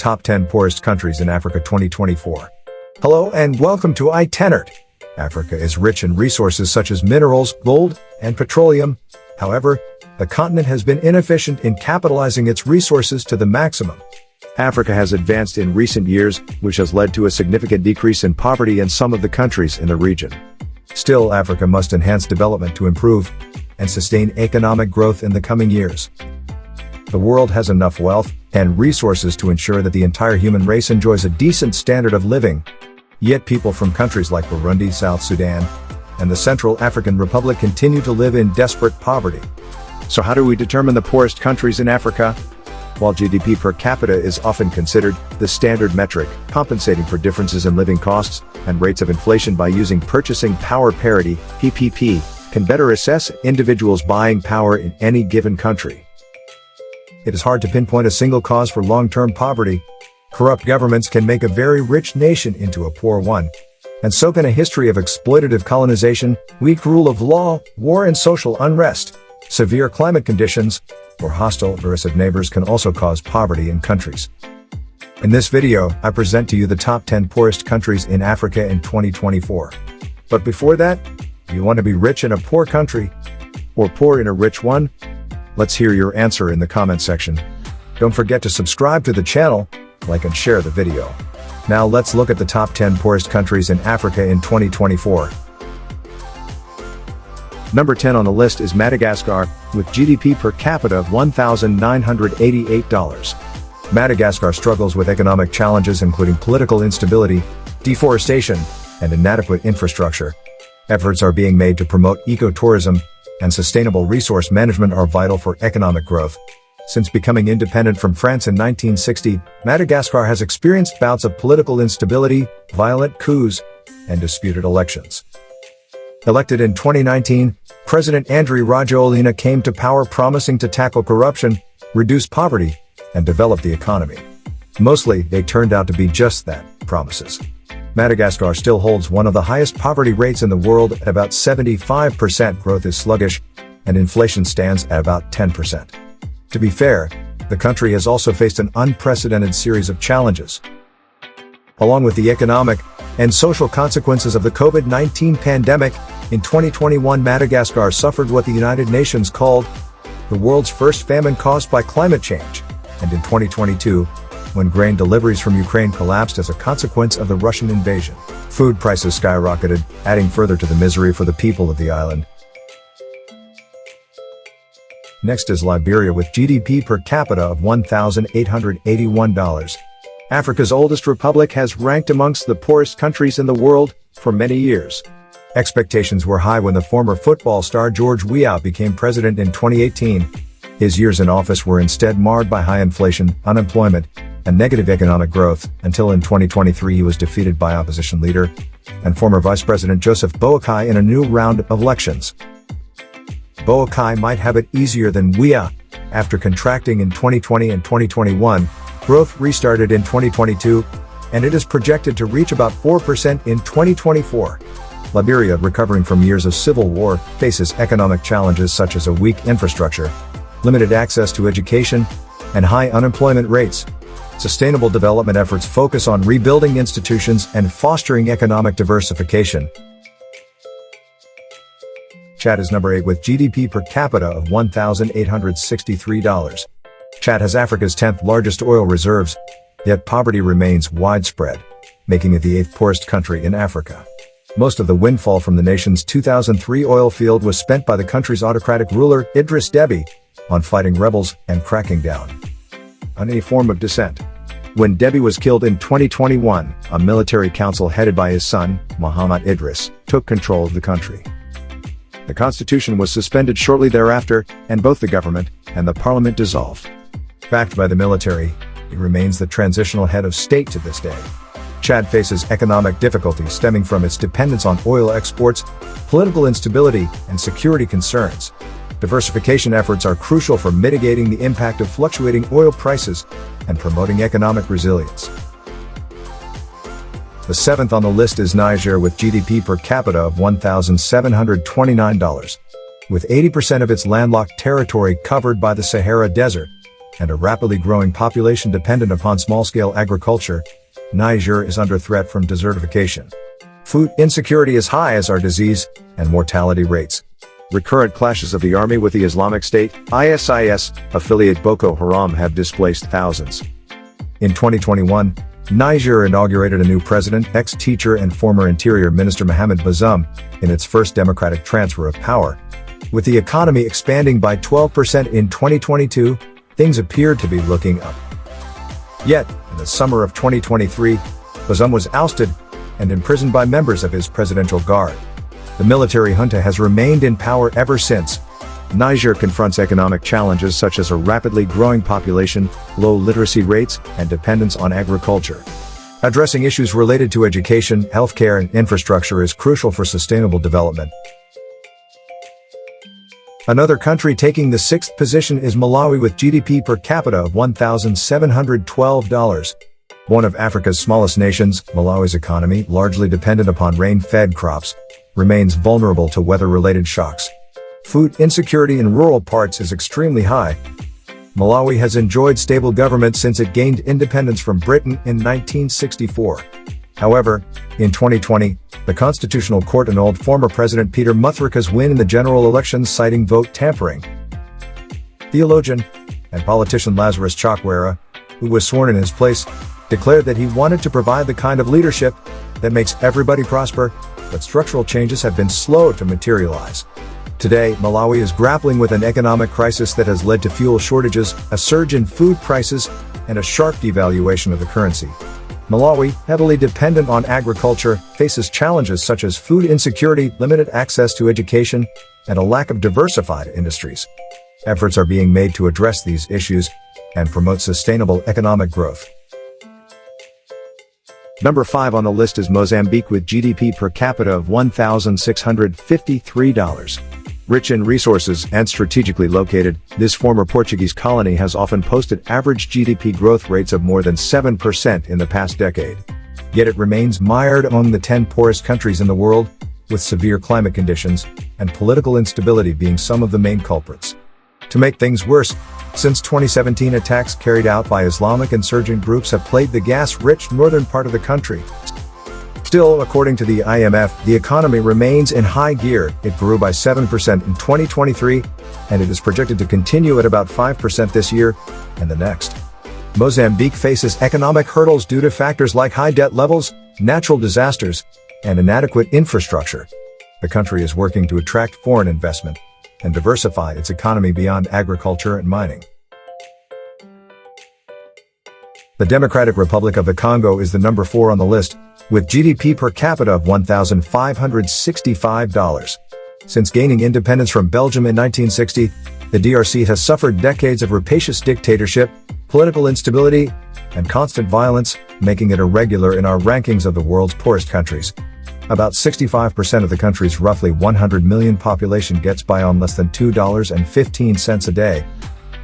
Top 10 Poorest Countries in Africa 2024. Hello and welcome to ITENERT. Africa is rich in resources such as minerals, gold, and petroleum. However, the continent has been inefficient in capitalizing its resources to the maximum. Africa has advanced in recent years, which has led to a significant decrease in poverty in some of the countries in the region. Still, Africa must enhance development to improve and sustain economic growth in the coming years. The world has enough wealth and resources to ensure that the entire human race enjoys a decent standard of living. Yet people from countries like Burundi, South Sudan, and the Central African Republic continue to live in desperate poverty. So how do we determine the poorest countries in Africa? While GDP per capita is often considered the standard metric, compensating for differences in living costs and rates of inflation by using purchasing power parity, PPP, can better assess individuals' buying power in any given country. It is hard to pinpoint a single cause for long-term poverty. Corrupt governments can make a very rich nation into a poor one. And so can a history of exploitative colonization, weak rule of law, war and social unrest. Severe climate conditions, or hostile, aggressive neighbors can also cause poverty in countries. In this video, I present to you the top 10 poorest countries in Africa in 2024. But before that, do you want to be rich in a poor country? Or poor in a rich one? Let's hear your answer in the comment section. Don't forget to subscribe to the channel, like and share the video. Now let's look at the top 10 poorest countries in Africa in 2024. Number 10 on the list is Madagascar, with GDP per capita of $1,988. Madagascar struggles with economic challenges including political instability, deforestation, and inadequate infrastructure. Efforts are being made to promote ecotourism, and sustainable resource management are vital for economic growth. Since becoming independent from France in 1960, Madagascar has experienced bouts of political instability, violent coups, and disputed elections. Elected in 2019, President Andry Rajoelina came to power promising to tackle corruption, reduce poverty, and develop the economy. Mostly, they turned out to be just that, promises. Madagascar still holds one of the highest poverty rates in the world at about 75%. Growth is sluggish, and inflation stands at about 10%. To be fair, the country has also faced an unprecedented series of challenges. Along with the economic and social consequences of the COVID-19 pandemic, in 2021 Madagascar suffered what the United Nations called the world's first famine caused by climate change, and in 2022, when grain deliveries from Ukraine collapsed as a consequence of the Russian invasion, food prices skyrocketed, adding further to the misery for the people of the island. Next is Liberia with GDP per capita of $1,881. Africa's oldest republic has ranked amongst the poorest countries in the world for many years. Expectations were high when the former football star George Weah became president in 2018. His years in office were instead marred by high inflation, unemployment, and negative economic growth, until in 2023 he was defeated by opposition leader and former Vice President Joseph Boakai in a new round of elections. Boakai might have it easier than Weah. After contracting in 2020 and 2021, growth restarted in 2022, and it is projected to reach about 4% in 2024. Liberia, recovering from years of civil war, faces economic challenges such as a weak infrastructure, limited access to education, and high unemployment rates. Sustainable development efforts focus on rebuilding institutions and fostering economic diversification. Chad is number 8 with GDP per capita of $1,863. Chad has Africa's 10th largest oil reserves, yet poverty remains widespread, making it the 8th poorest country in Africa. Most of the windfall from the nation's 2003 oil field was spent by the country's autocratic ruler, Idris Deby, on fighting rebels and cracking down on any form of dissent. When Deby was killed in 2021, a military council headed by his son, Muhammad Idris, took control of the country. The constitution was suspended shortly thereafter, and both the government and the parliament dissolved. Backed by the military, he remains the transitional head of state to this day. Chad faces economic difficulties stemming from its dependence on oil exports, political instability, and security concerns. Diversification efforts are crucial for mitigating the impact of fluctuating oil prices and promoting economic resilience. The 7th on the list is Niger with GDP per capita of $1,729. With 80% of its landlocked territory covered by the Sahara Desert, and a rapidly growing population dependent upon small-scale agriculture, Niger is under threat from desertification. Food insecurity is high as are disease and mortality rates. Recurrent clashes of the army with the Islamic State, ISIS, affiliate Boko Haram have displaced thousands. In 2021, Niger inaugurated a new president, ex-teacher and former Interior Minister Mohamed Bazoum, in its first democratic transfer of power. With the economy expanding by 12% in 2022, things appeared to be looking up. Yet, in the summer of 2023, Bazoum was ousted and imprisoned by members of his presidential guard. The military junta has remained in power ever since. Niger confronts economic challenges such as a rapidly growing population, low literacy rates, and dependence on agriculture. Addressing issues related to education, healthcare, and infrastructure is crucial for sustainable development. Another country taking the 6th position is Malawi with GDP per capita of $1,712. One of Africa's smallest nations, Malawi's economy, largely dependent upon rain-fed crops, remains vulnerable to weather-related shocks. Food insecurity in rural parts is extremely high. Malawi has enjoyed stable government since it gained independence from Britain in 1964. However, in 2020, the Constitutional Court annulled former President Peter Mutharika's win in the general elections, citing vote tampering. Theologian and politician Lazarus Chakwera, who was sworn in his place, declared that he wanted to provide the kind of leadership that makes everybody prosper, but structural changes have been slow to materialize. Today, Malawi is grappling with an economic crisis that has led to fuel shortages, a surge in food prices, and a sharp devaluation of the currency. Malawi, heavily dependent on agriculture, faces challenges such as food insecurity, limited access to education, and a lack of diversified industries. Efforts are being made to address these issues and promote sustainable economic growth. Number 5 on the list is Mozambique with GDP per capita of $1,653. Rich in resources and strategically located, this former Portuguese colony has often posted average GDP growth rates of more than 7% in the past decade. Yet it remains mired among the 10 poorest countries in the world, with severe climate conditions and political instability being some of the main culprits. To make things worse, since 2017 attacks carried out by Islamic insurgent groups have plagued the gas-rich northern part of the country. Still, according to the IMF, the economy remains in high gear. It grew by 7% in 2023, and it is projected to continue at about 5% this year and the next. Mozambique faces economic hurdles due to factors like high debt levels, natural disasters, and inadequate infrastructure. The country is working to attract foreign investment and diversify its economy beyond agriculture and mining. The Democratic Republic of the Congo is the number 4 on the list, with GDP per capita of $1,565. Since gaining independence from Belgium in 1960, the DRC has suffered decades of rapacious dictatorship, political instability, and constant violence, making it irregular in our rankings of the world's poorest countries. About 65% of the country's roughly 100 million population gets by on less than $2.15 a day.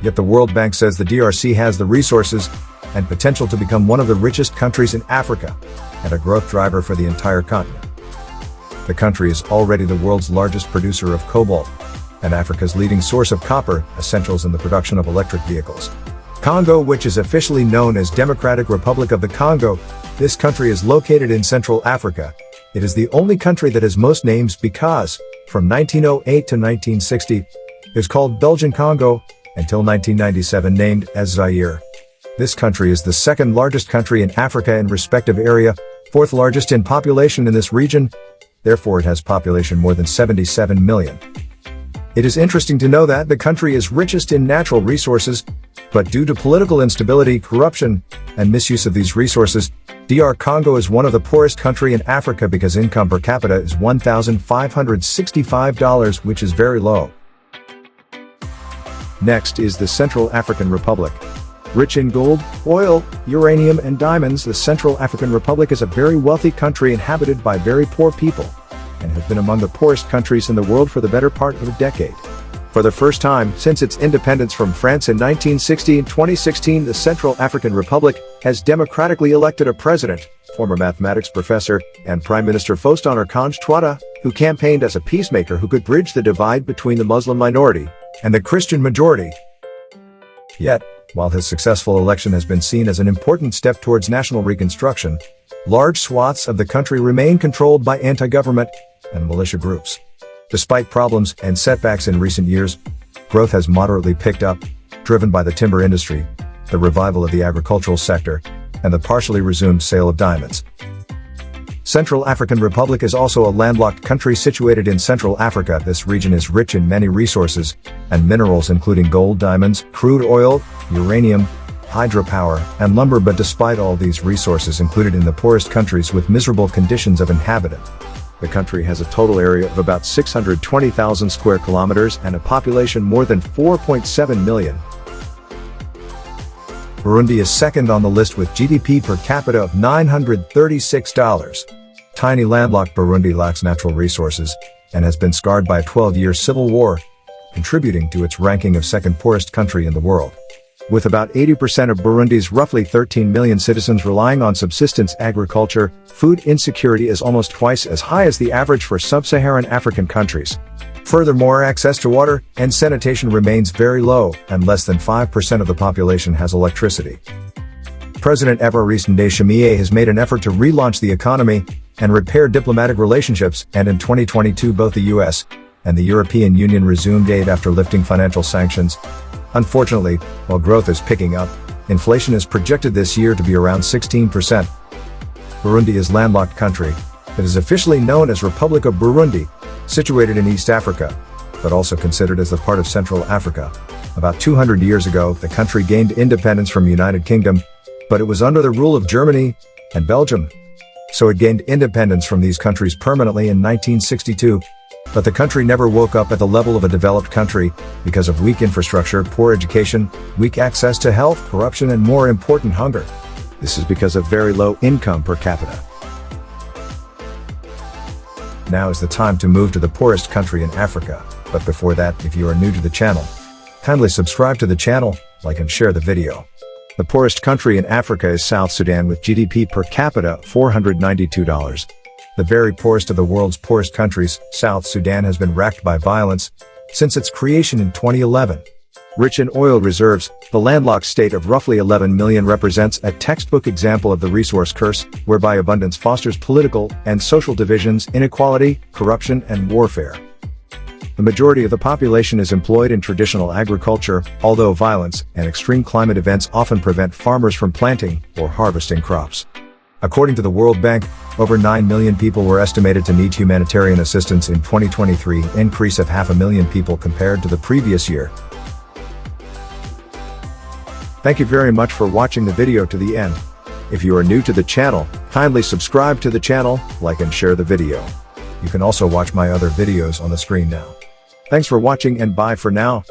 Yet the World Bank says the DRC has the resources and potential to become one of the richest countries in Africa, and a growth driver for the entire continent. The country is already the world's largest producer of cobalt, and Africa's leading source of copper, essentials in the production of electric vehicles. Congo, which is officially known as Democratic Republic of the Congo, this country is located in Central Africa. It is the only country that has most names because, from 1908 to 1960, it was called Belgian Congo, until 1997 named as Zaire. This country is the second largest country in Africa in respective area, fourth largest in population in this region, therefore it has population more than 77 million. It is interesting to know that the country is richest in natural resources, but due to political instability, corruption, and misuse of these resources, DR Congo is one of the poorest countries in Africa because income per capita is $1,565, which is very low. Next is the Central African Republic. Rich in gold, oil, uranium, and diamonds, the Central African Republic is a very wealthy country inhabited by very poor people, and has been among the poorest countries in the world for the better part of a decade. For the first time since its independence from France in 1960 and 2016, the Central African Republic has democratically elected a president, former mathematics professor and Prime Minister Faustin Archange Touadéra, who campaigned as a peacemaker who could bridge the divide between the Muslim minority and the Christian majority. Yet, While his successful election has been seen as an important step towards national reconstruction, large swaths of the country remain controlled by anti-government and militia groups. Despite problems and setbacks in recent years, growth has moderately picked up, driven by the timber industry, the revival of the agricultural sector, and the partially resumed sale of diamonds. Central African Republic is also a landlocked country situated in Central Africa. This region is rich in many resources and minerals including gold, diamonds, crude oil, uranium, hydropower, and lumber, but despite all these resources included in the poorest countries with miserable conditions of inhabitant. The country has a total area of about 620,000 square kilometers and a population more than 4.7 million. Burundi is second on the list with GDP per capita of $936. Tiny landlocked Burundi lacks natural resources and has been scarred by a 12-year civil war, contributing to its ranking of second poorest country in the world. With about 80% of Burundi's roughly 13 million citizens relying on subsistence agriculture, food insecurity is almost twice as high as the average for sub-Saharan African countries. Furthermore, access to water and sanitation remains very low, and less than 5% of the population has electricity. President Evariste Ndayishimiye has made an effort to relaunch the economy and repair diplomatic relationships, and in 2022 both the US and the European Union resumed aid after lifting financial sanctions. Unfortunately, while growth is picking up, inflation is projected this year to be around 16%. Burundi is a landlocked country. It is officially known as Republic of Burundi, situated in East Africa, but also considered as a part of Central Africa. About 200 years ago, the country gained independence from the United Kingdom, but it was under the rule of Germany and Belgium. So it gained independence from these countries permanently in 1962. But the country never woke up at the level of a developed country because of weak infrastructure, poor education, weak access to health, corruption, and more important, hunger. This is because of very low income per capita. Now is the time to move to the poorest country in Africa. But before that, if you are new to the channel, kindly subscribe to the channel, like and share the video. The poorest country in Africa is South Sudan with GDP per capita $492. The very poorest of the world's poorest countries, South Sudan has been racked by violence since its creation in 2011. Rich in oil reserves, the landlocked state of roughly 11 million represents a textbook example of the resource curse, whereby abundance fosters political and social divisions, inequality, corruption, and warfare. The majority of the population is employed in traditional agriculture, although violence and extreme climate events often prevent farmers from planting or harvesting crops. According to the World Bank, over 9 million people were estimated to need humanitarian assistance in 2023, an increase of 500,000 people compared to the previous year. Thank you very much for watching the video to the end. If you are new to the channel, kindly subscribe to the channel, like and share the video. You can also watch my other videos on the screen now. Thanks for watching and bye for now.